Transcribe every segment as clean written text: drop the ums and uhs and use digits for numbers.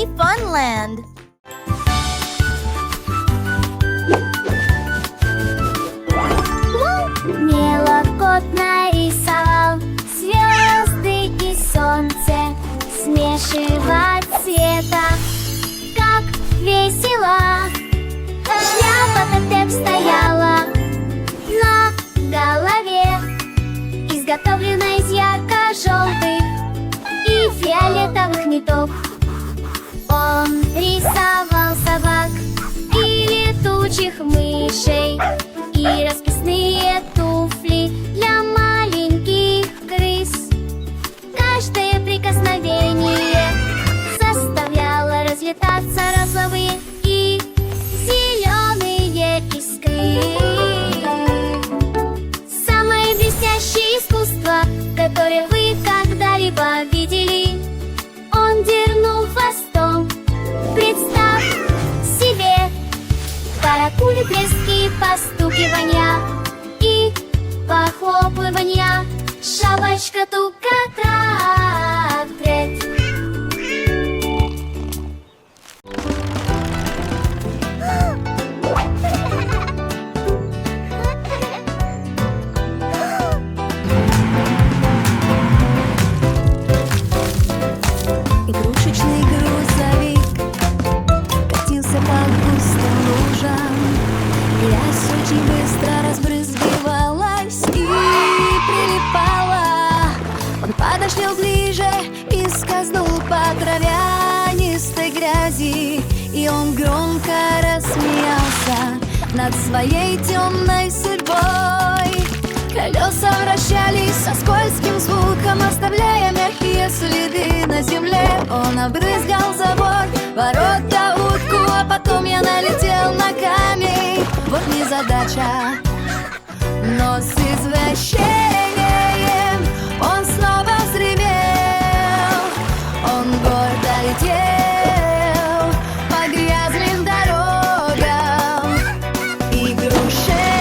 Happy Funland! Мелокот нарисовал звезды и солнце, смешивать цвета, как весело. Шляпа Теп стояла на голове, изготовлена из ярко-желтых и фиолетовых ниток. Он рисовал собак и летучих мышей, и расписные туфли для маленьких крыс. Каждое прикосновение заставляло разлетаться розовые и зеленые искры. Самое блестящее искусство, которое вы когда-либо видели, он дернул хвостом. Представь себе каракули, трески, постукивания и похлопывания. Шапочка тука-трак-трет. Игрушечный грузовик катился по густым лужам. Грязь очень быстро разбрызгивалась и прилипала. Он подошел ближе и скользнул по травянистой грязи, и он громко рассмеялся над своей темной судьбой. Колеса вращались со скользким звуком, оставляя мягкие следы на земле. Он обрызгал забор, ворота, утку, а потом я налетел на камень. Вот незадача, но с извращением он снова взревел. Он гордо летел по грязным дорогам. Игрушечные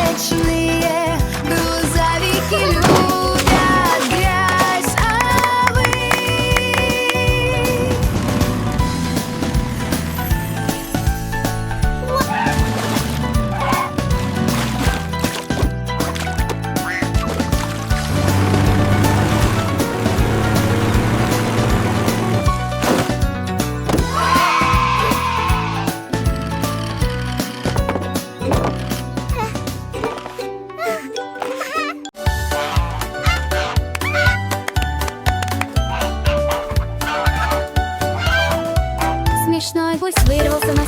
грузовики любят грязь, а вы? Смешной гусь вырвался на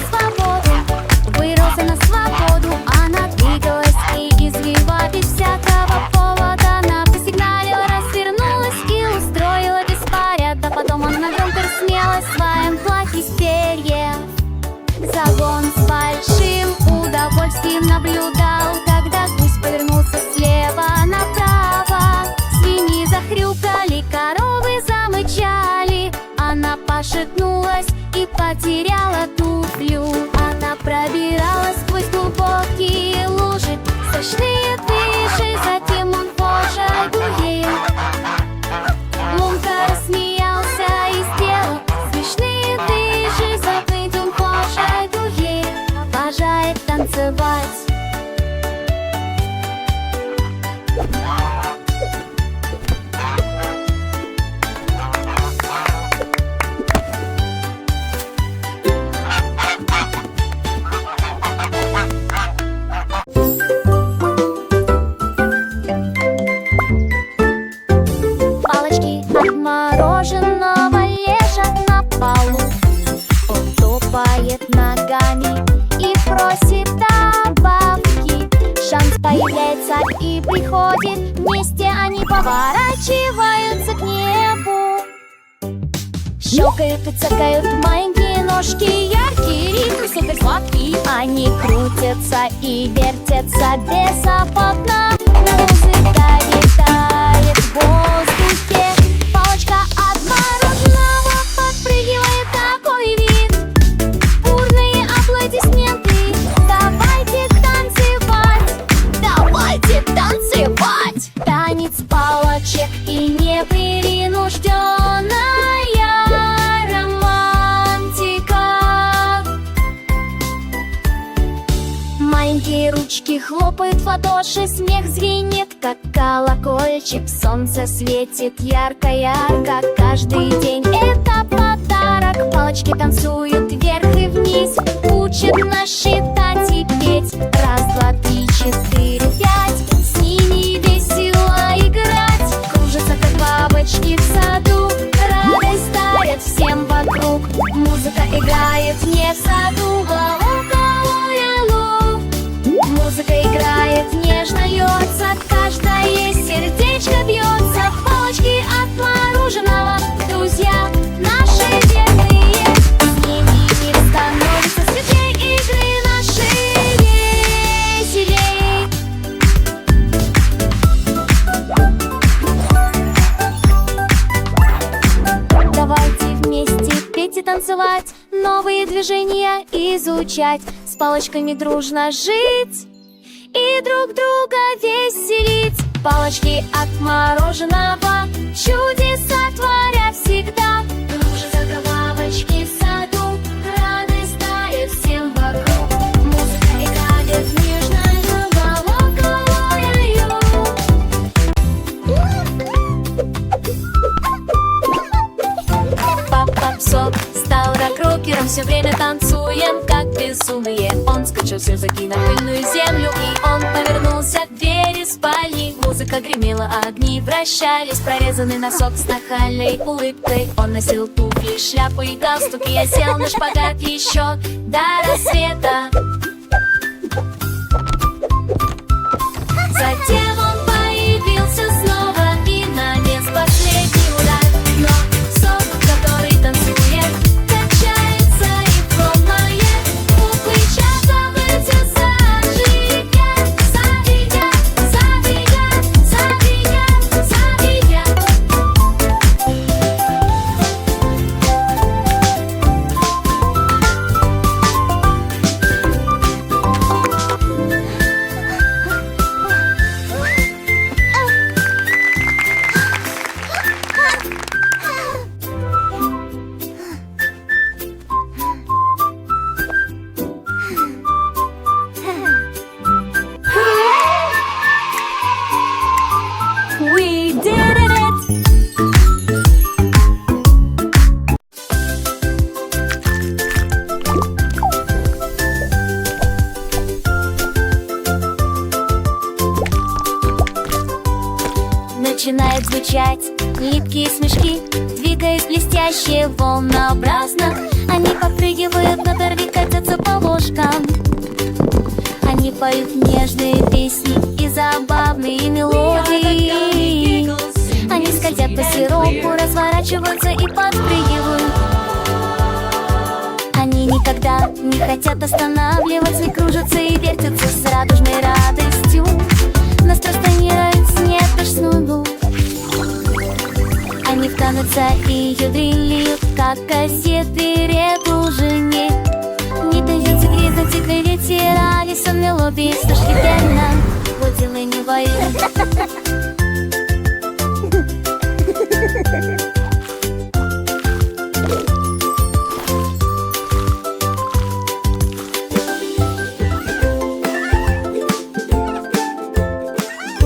свободу, она двигалась и извива без всякого повода. На сигнале развернулась и устроила беспорядок. Потом она громко рассмеялась в своем платье из перьев. Загон с большим удовольствием наблюдал, когда гусь повернулся слева направо. Свиньи захрюкали, коровы замычали. Она пошатнулась и потеряла туфлю. Она пробиралась сквозь глубокие лужи, страшные движи, затем он позже дуги. Лунка рассмеялся и сделал смешные движи, забыть он позже дуги. Обожает танцевать. Палочки от мороженого лежат на полу. Он топает ногами и просит добавки. Шанс появляется и приходит. Вместе они поворачиваются к небу. Щелкают и цокают маленькие ножки, яркий ритм суперсладкий. Они крутятся и вертятся беззаботно. Музыка летает в воздухе. Палочка от мороженого подпрыгивает, такой вид. Бурные аплодисменты. Давайте танцевать, давайте танцевать. Танец палочек и непринужденная романтика. ручки хлопают в ладоши, смех звенит, как колокольчик. Солнце светит ярко-ярко, каждый день это подарок. Палочки танцуют вверх и вниз, учат нас считать и петь. Раз, два, три, четыре, пять, с ними весело играть. Кружатся, как бабочки в саду, радость дарит всем вокруг. Музыка играет не в саду, музыка играет, нежно льется, каждое сердечко бьется. Палочки от мороженого, друзья наши верные. С ними мир становится светлей, игры наши веселей. Давайте вместе петь и танцевать, новые движения изучать, с палочками дружно жить и друг друга веселить. Палочки от мороженого, чудеса творят всегда. Кружатся бабочки в саду, радость дарит всем вокруг. Музыка играет нежно, головою. Папа Псок стал рок-рокером, все время танцуем, как безумные. Он скачал с рюкзаки на пыльную землю, и он повернулся к двери спальни. Музыка гремела, огни вращались, прорезанный носок с нахальной улыбкой. Он носил туфли, шляпу и галстук, и я сел на шпагат еще до рассвета. Затем он появился снова и нанес последний удар. Но сок, который танцует, качается и промает. Буквы забыться зажигать, зажигать, зажигать, зажигать, зажигать. We did it! Начинают звучать липкие смешки, двигаясь блестяще, волнообразно. Они подпрыгивают, на торви катятся по ложкам. Они поют нежные песни и забавные мелодии. Они скользят по сиропу, разворачиваются и подпрыгивают. Они никогда не хотят останавливаться, и кружатся и вертятся с радужной радостью. Нас распространяют снежную. Они втянутся и ядрилиют, как кассеты реку жене. Не дождётся грязать, ветерали сон мелодии, слышь, верно, вот делай не воюй.